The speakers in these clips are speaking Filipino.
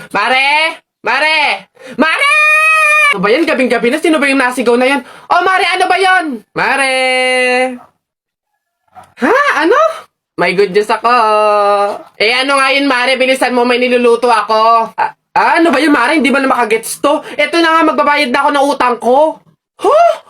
Mare! Mare! Mare! Ano ba yan? Gabing-gabi na. Sino ba yung nasigaw na yan? Oh, Mare! Ano ba yan? Mare! Ha? Ano? May good news ako. Eh, ano nga yun, Mare? Bilisan mo, may niluluto ako. Ano ba yun, Mare? Hindi ba na makagets to? Ito na nga, magbabayad na ako ng utang ko. Huh?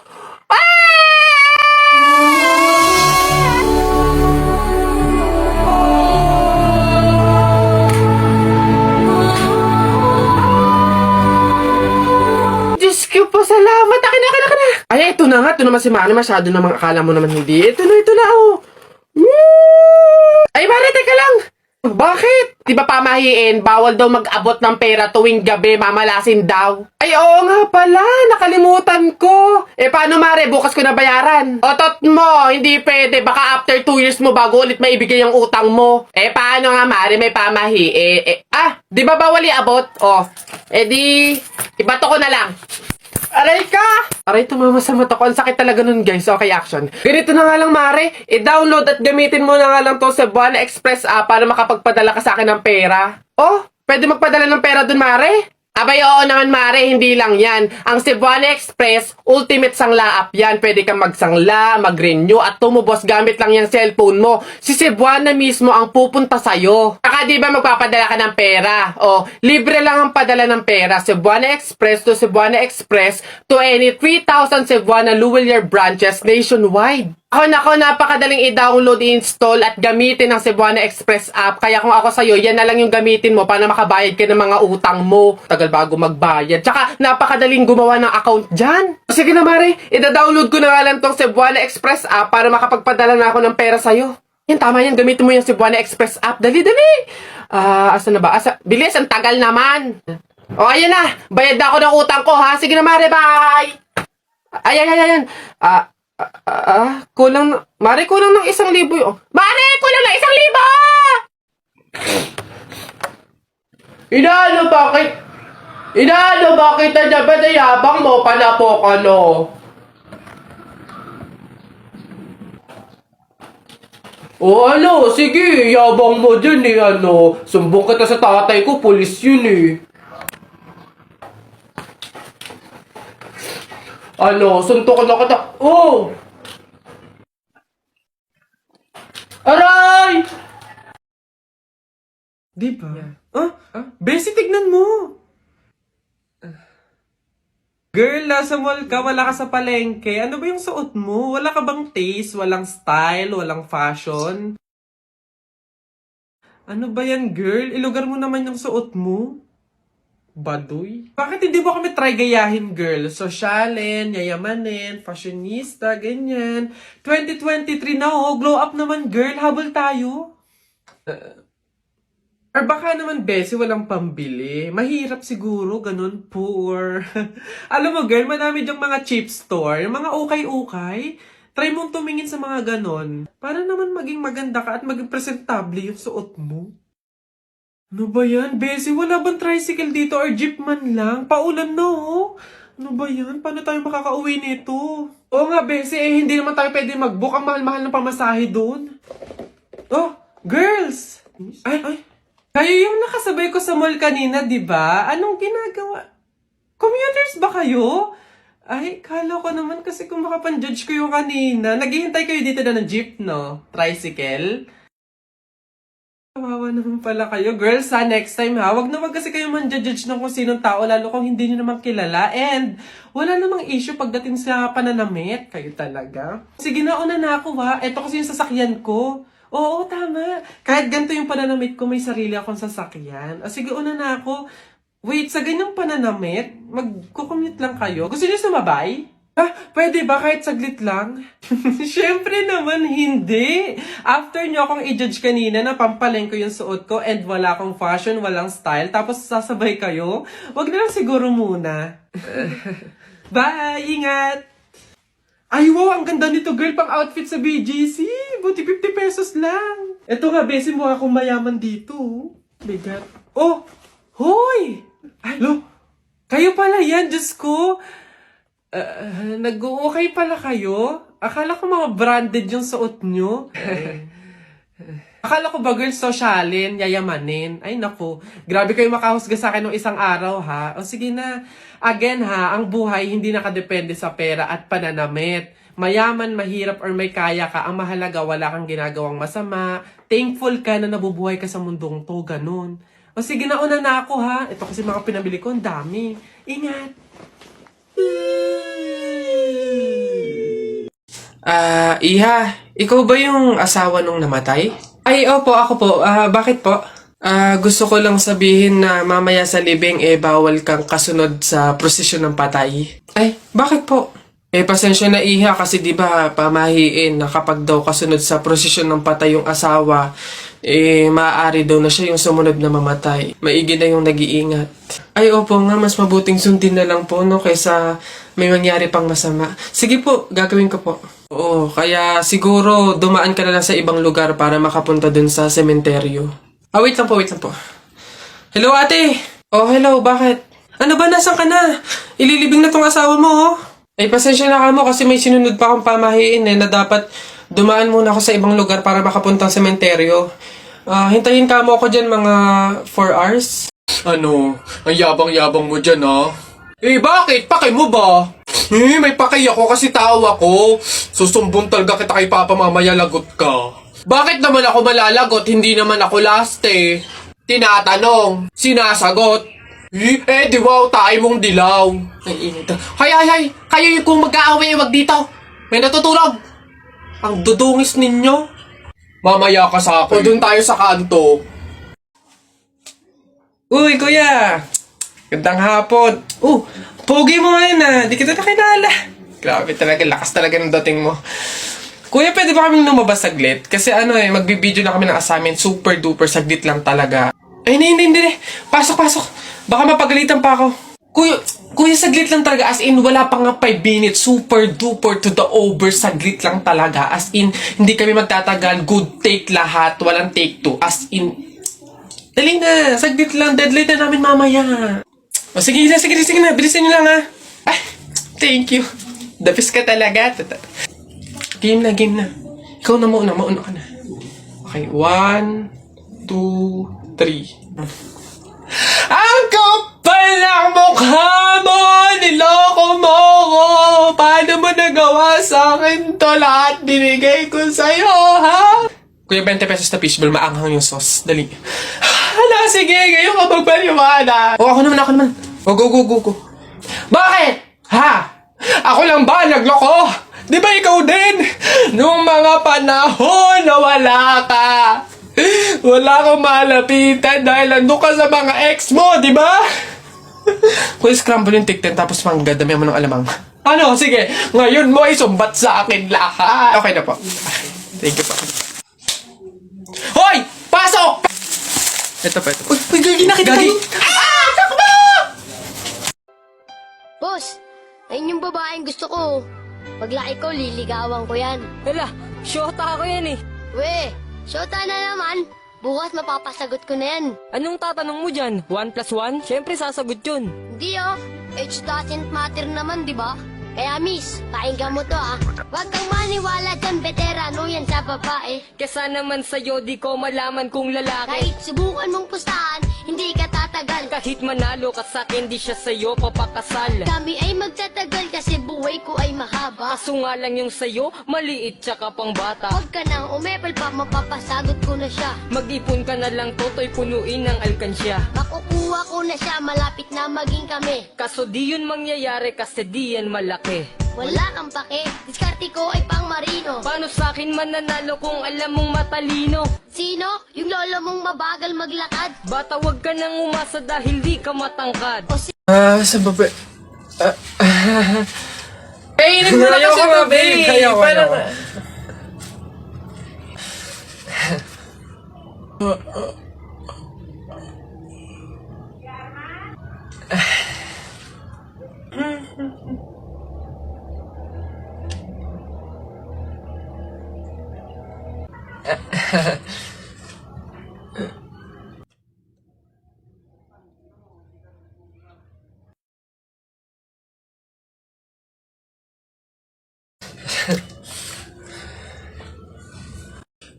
Diyos ko po, salamat. Akin na. Ay, ito na nga. Ito naman si Mare. Masyado namang akala mo naman hindi. Ito na, oh. Woo! Ay, Mare, teka lang. Bakit? Di ba pamahiin, bawal daw mag-abot ng pera tuwing gabi, mamalasin daw. Ay, oo nga pala. Nakalimutan ko. Eh, paano, Mare? Bukas ko na bayaran. Otot mo. Hindi pwede. Baka after 2 years mo bago ulit maibigay ang utang mo. Eh, paano nga, Mare? May pamahiin. Di ba bawal iabot? Oh. Eh, ibato ko na lang. Aray ka! Aray, tumama sa mata ko. Ang sakit talaga nun, guys. Okay, action. Ganito na nga lang, Mare. I-download at gamitin mo na nga lang to Cebuana Express app para makapagpadala ka sa akin ng pera. Oh, pwede magpadala ng pera dun, Mare? Abay, oo naman, Mare. Hindi lang yan. Ang Cebuana Express, ultimate sangla app yan. Pwede kang magsangla, mag-renew, at tumubos gamit lang yung cellphone mo. Si Cebuana mismo ang pupunta sa'yo. Saka di ba magpapadala ka ng pera? O, libre lang ang padala ng pera. Cebuana Express to Cebuana Express to any 3,000 Cebuana Luwilier branches nationwide. Nako, napakadaling i-download, i-install at gamitin ang Cebuana Express app. Kaya kung ako sa'yo, yan na lang yung gamitin mo para makabayad ka ng mga utang mo. Tagal bago magbayad. Tsaka, napakadaling gumawa ng account dyan. Sige na, Mare. I-download ko na nga lang tong Cebuana Express app para makapagpadala na ako ng pera sa'yo. Yan, tama yan. Gamitin mo yung Cebuana Express app. Dali. Asa na ba? Bilis, ang tagal naman. O, ayan na. Bayad na ako ng utang ko, ha? Sige na, Mare. Bye! Ayan. Kulang na. Mare, kulang ng 1,000 yun. Oh. Mare, kulang ng 1,000! Bakit na ba yabang mo? Panapok, ano? O ano, sige, yabang mo dyan ano. Sumbong kita sa tatay ko, pulis yun Ano, suntok na kita. Oh! Aray! Di ba? Besi, tignan mo. Girl, nasa mall ka, wala ka sa palengke. Ano ba yung suot mo? Wala ka bang taste? Walang style? Walang fashion? Ano ba yan, girl? Ilugar mo naman yung suot mo. Baduy? Bakit hindi mo kami try gayahin, girl? Sosyalin, yayamanin, fashionista, ganyan. 2023 na glow up naman, girl. Habol tayo. Or baka naman, Bessie, walang pambili. Mahirap siguro, ganun, poor. Alam mo, girl, madami dyang mga cheap store, yung mga ukay-ukay. Try mong tumingin sa mga ganon. Para naman maging maganda ka at maging presentable yung suot mo. Ano ba yan, Bessie? Wala bang tricycle dito or jeep man lang? Paulan na, oh. Ano ba yan? Paano tayo makakauwi nito? Oo nga, Bessie, hindi naman tayo pwede mag-book. Ang mahal-mahal ng pamasahe doon. Oh, girls! Ay. Kayo yung nakasabay ko sa mall kanina, di ba? Anong ginagawa? Commuters ba kayo? Ay, kala ko naman kasi kung makapan-judge ko yung kanina. Naghihintay kayo dito na ng jeep, no? Tricycle? Kawawa naman pala kayo. Girls, next time ha, wag kasi kayo man-judge ng kung sinong tao, lalo kung hindi nyo naman kilala. And, wala namang issue pagdating sa pananamit. Kayo talaga. Sige na, una na ako ha. Ito kasi yung sasakyan ko. Oo, tama. Kahit ganito yung pananamit ko, may sarili akong sasakyan. Sige, una na ako. Wait, sa ganyang pananamit, magkukommute lang kayo. Gusto nyo sumabay? Pwede ba kahit saglit lang? Siyempre naman, hindi. After nyo akong i-judge kanina na pampaleng ko yung suot ko and wala akong fashion, walang style, tapos sasabay kayo, wag na lang siguro muna. Bye! Ingat! Ay, wow! Ang ganda nito, girl, pang outfit sa BGC. Buti 50 pesos lang. Eto nga, besi, mukha akong mayaman dito. Bigat. Oh! Hoy! Ay, lo! Kayo pala yan, Diyos ko! Nag-okay pala kayo? Akala ko mga branded yung suot nyo. Akala ko ba girls sosyalin, yayamanin? Ay naku, grabe kayo makahusga sa akin ng isang araw ha. O sige na, again ha, ang buhay hindi nakadepende sa pera at pananamit. Mayaman, mahirap, or may kaya ka, ang mahalaga wala kang ginagawang masama. Thankful ka na nabubuhay ka sa mundong to, ganun. O sige na, una na ako ha. Ito kasi mga pinabili ko, ang dami. Ingat! Iha, ikaw ba yung asawa nung namatay? Ay, opo, ako po. Bakit po? Gusto ko lang sabihin na mamaya sa libing bawal kang kasunod sa prosesyon ng patay. Ay, bakit po? Pasensya na Iha kasi 'di ba pamahiin na kapag daw kasunod sa prosesyon ng patay yung asawa, maaari daw na siya yung sumunod na mamatay. Maigi na yung nag-iingat. Ay, opo nga, mas mabuting sundin na lang po, no, kaysa may mangyari pang masama. Sige po, gagawin ko po. Oo, kaya siguro dumaan ka na lang sa ibang lugar para makapunta dun sa sementeryo. Wait lang po, wait lang po. Hello, ate! Oh, hello, bakit? Ano ba, nasan ka na? Ililibing na tong asawa mo, oh. Ay, pasensya na ka mo kasi may sinunod pa akong pamahiin na dapat dumaan muna ako sa ibang lugar para makapunta sa sementeryo. Hintayin ka mo ako dyan mga 4 hours. Ano? Ang yabang-yabang mo dyan, ha? Bakit? Paki mo ba? May paki ako kasi tao ako. Susumbong talaga kita kay Papa mamaya, lagot ka. Bakit naman ako malalagot? Hindi naman ako last eh. Tinatanong, sinasagot. Di wow, tayo mong dilaw. Ay, init. Hay, kayo yung kung mag-aaway, wag dito. May natutulog. Ang dudungis ninyo. Mamaya ka sa akin. O dun tayo sa kanto. Uy, kuya! Gandang hapon. Pogi mo ngayon di kita nakilala. Grabe talaga, lakas talaga ng dating mo. Kuya, pwede ba kaming lumabas saglit? Kasi magbibideo na kami ng assignment. Super duper, saglit lang talaga. Ay, hindi. Pasok. Baka mapagalitan pa ako. Kuya, saglit lang talaga. As in, wala pa nga 5 minutes. Super duper to the over. Saglit lang talaga. As in, hindi kami magtatagal. Good take lahat. Walang take 2. As in, dali na. Saglit lang. Deadline na namin mamaya. O sige na. Bilisan nyo lang Ay, thank you. The best ka talaga. Game na. Ikaw na mauna ka na. Okay, 1, 2, 3. Ang kapal ng mukha mo! Niloko mo ko! Paano mo nagawa sa akin to? Lahat binigay ko sa'yo, ha? Kuya, 20 pesos na fishball, maanghang yung sauce. Dali. Sige, ngayon ka magpaliwanag. Ako naman. Go. Bakit? Ha? Ako lang ba nagloko? Di ba ikaw din? Nung mga panahon na wala ka. Wala kang malapitan dahil nandun ka sa mga ex mo, di ba? Kuya, scramble yung TikTok tapos dami mo ng alamang. Ano? Sige, ngayon mo isumbat sa akin lahat. Okay na po. Thank you po. Hoy! Pasok! Ito pa. Uy, gagi na kita. Takbo! Boss, ayun yung babaeng gusto ko. Paglaki ko, liligawan ko yan. Hala, syota ako yan eh. We, syota na naman. Bukas mapapasagot ko na yan. Anong tatanong mo dyan? 1 plus 1? Siyempre sasagot yun. Hindi age doesn't matter naman, di ba? Kaya miss, pakinggan mo to Huwag kang maniwala dyan, veterano yan sa babae. Kesa naman sa'yo, di ko malaman kung lalaki. Kahit subukan mong pustahan, hindi ka tatagal. Kahit manalo ka sa'kin, di siya sa'yo papakasal. Kami ay magtatagal kasi buhay ko ay mahaba. Kaso nga lang yung sa'yo, maliit tsaka pang bata. Huwag ka nang umepal pa, mapapasagot ko na siya. Mag-ipon ka na lang, toto'y punuin ng alkansya. Makukuha ko na siya, malapit na maging kami. Kaso di yun mangyayari kasi di yan malaki. Wala kang pake, diskarte ko ay pang marino. Paano sa'kin mananalo kung alam mong matalino? Sino? Yung lolo mong mabagal maglakad? Bata, wag ka nang umasa dahil di ka matangkad. Sa baba... Kainin mo na kasi ito, babe! Ayoko.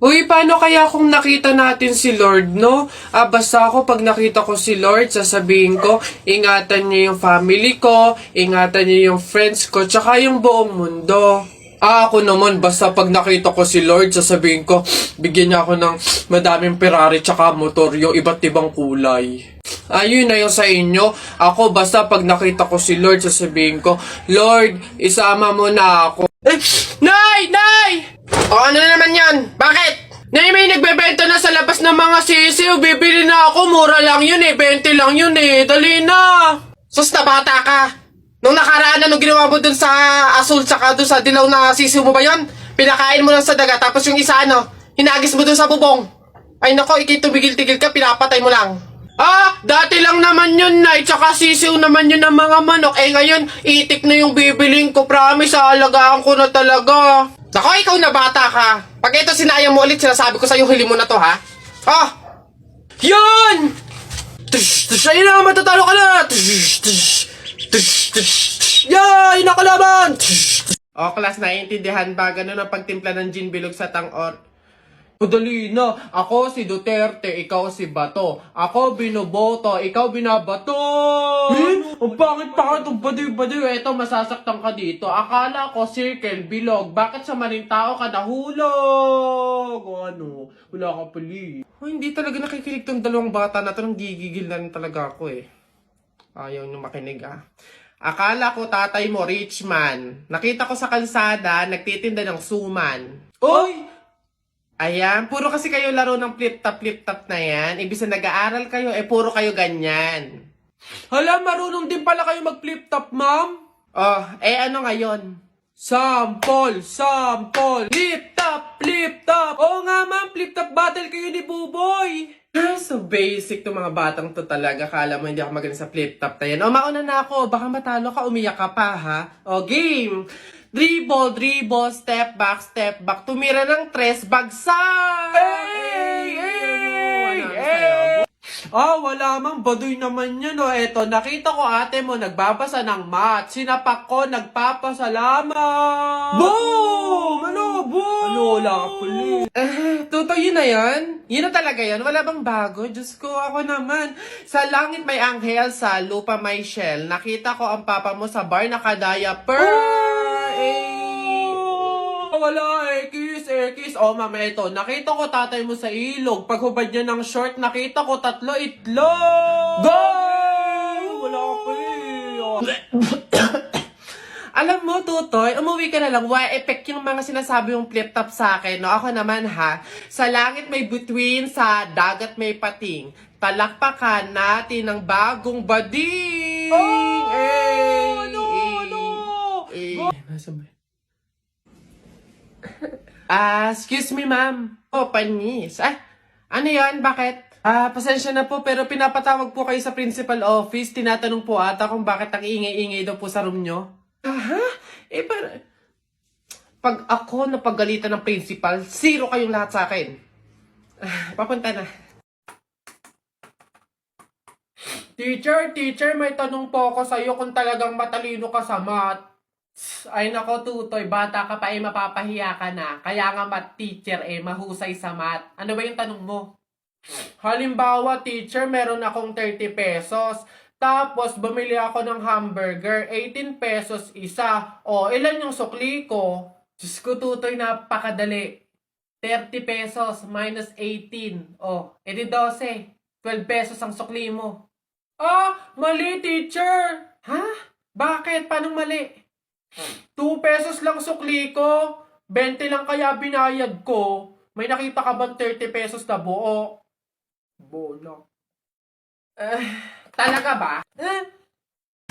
Uy, paano kaya kung nakita natin si Lord, no? Basta ako pag nakita ko si Lord, sasabihin ko, ingatan niya yung family ko, ingatan niya yung friends ko, tsaka yung buong mundo. Ako naman, basta pag nakita ko si Lord, sasabihin ko, bigyan niya ako ng madaming Ferrari tsaka motor, yung iba't ibang kulay. Ayun na yung sa inyo. Ako, basta pag nakita ko si Lord, sasabihin ko, Lord, isama mo na ako. Nay! Nay! O ano na naman yan? Bakit? Nay, may nagbebenta na sa labas ng mga sisiw. Bibili na ako. Mura lang yun eh. 20 lang yun eh. Dali na. Sus, na bata ka. Nung nakaraan, ano ginawa mo dun sa asul tsaka dun sa dilaw na sisiw mo ba yun? Pinakain mo lang sa daga. Tapos yung isa ano, hinagis mo dun sa bubong. Ay nako, ikay tumigil-tigil ka. Pinapatay mo lang. Dati lang naman yun, Nay. Tsaka sisiw naman yun ng mga manok. Eh ngayon, itik na yung bibiling ko. Promise, aalagaan ko na talaga. Nako, ikaw na bata ka. Pag ito sinayang mo ulit, sinasabi ko sa'yo, huli mo na to, ha? Yun! Ayun na, matatalo ka na! Yay! Nakalaban! O, class, naiintindihan ba? Ganun ang pagtimpla ng gin bilog sa tang-or. Madali na. Ako si Duterte, ikaw si Bato. Ako binoboto, ikaw binabato. Ang pangit-pangit, ang baduy-baduy. Eto, masasaktan ka dito. Akala ko circle, bilog. Bakit sa maling tao ka nahulog? O ano? Wala ka pali. Hindi talaga nakikinig tong dalawang bata na to. Nang gigigil na rin talaga ako eh. Ayaw nyo makinig Akala ko tatay mo, rich man. Nakita ko sa kalsada, nagtitinda ng suman. Oy! Ayan, puro kasi kayo laro ng flip-top na yan. Ibig na nag-aaral kayo, puro kayo ganyan. Hala, marunong din pala kayo mag-flip-top, ma'am? Ano ngayon? Sample! Flip-top! Oo nga, ma'am, flip-top battle kayo ni Buboy! So basic to mga batang to talaga. Kala mo hindi ako magaling sa flip-top na yan. Mauna na ako. Baka matalo ka, umiyak ka pa, ha? Game! Dribble, step back, tumira ng tres, bagsak! Wala mang baduy naman yun, Eto, nakita ko ate mo nagbabasa ng math. Sinapak ko, nagpapasalamat! Boom! Boom! Wala ka puli. Totoo yun na yan? Yun na talaga yan? Wala bang bago? Diyos ko, ako naman. Sa langit may anghel, sa lupa may shell. Nakita ko ang papa mo sa bar naka-diaper. Wala, kiss. Mama, ito. Nakita ko tatay mo sa ilog. Paghubad niya ng short, nakita ko 3 itlog. Go! Wala ka Alam mo, Tutoy, umuwi ka na lang. Why effect yung mga sinasabi yung flip-top sa akin, no? Ako naman, ha? Sa langit may bituin, sa dagat may pating. Talakpakan natin ang bagong bading! Excuse me, ma'am. Panis. Ano yan? Bakit? Pasensya na po, pero pinapatawag po kayo sa principal office. Tinatanong po ata kung bakit ang ingay-ingay daw po sa room nyo. Pag ako napagalitan ng principal, 0 kayong lahat sa akin. Papunta na. Teacher, may tanong po ako sa'yo kung talagang matalino ka sa math. Ay nako, Tutoy, bata ka pa mapapahiya ka na. Kaya nga math teacher mahusay sa math. Ano ba yung tanong mo? Halimbawa, teacher, meron akong 30 pesos. Tapos, bumili ako ng hamburger, 18 pesos isa. Ilan yung sukli ko? Diyos ko, Tutoy, napakadali. 30 pesos minus 18. Edi 12. 12 pesos ang sukli mo. Mali, teacher. Bakit? Paano mali? 2 pesos lang sukli ko. 20 lang kaya binayad ko. May nakita ka bang 30 pesos na buo? Bola. Talaga ba?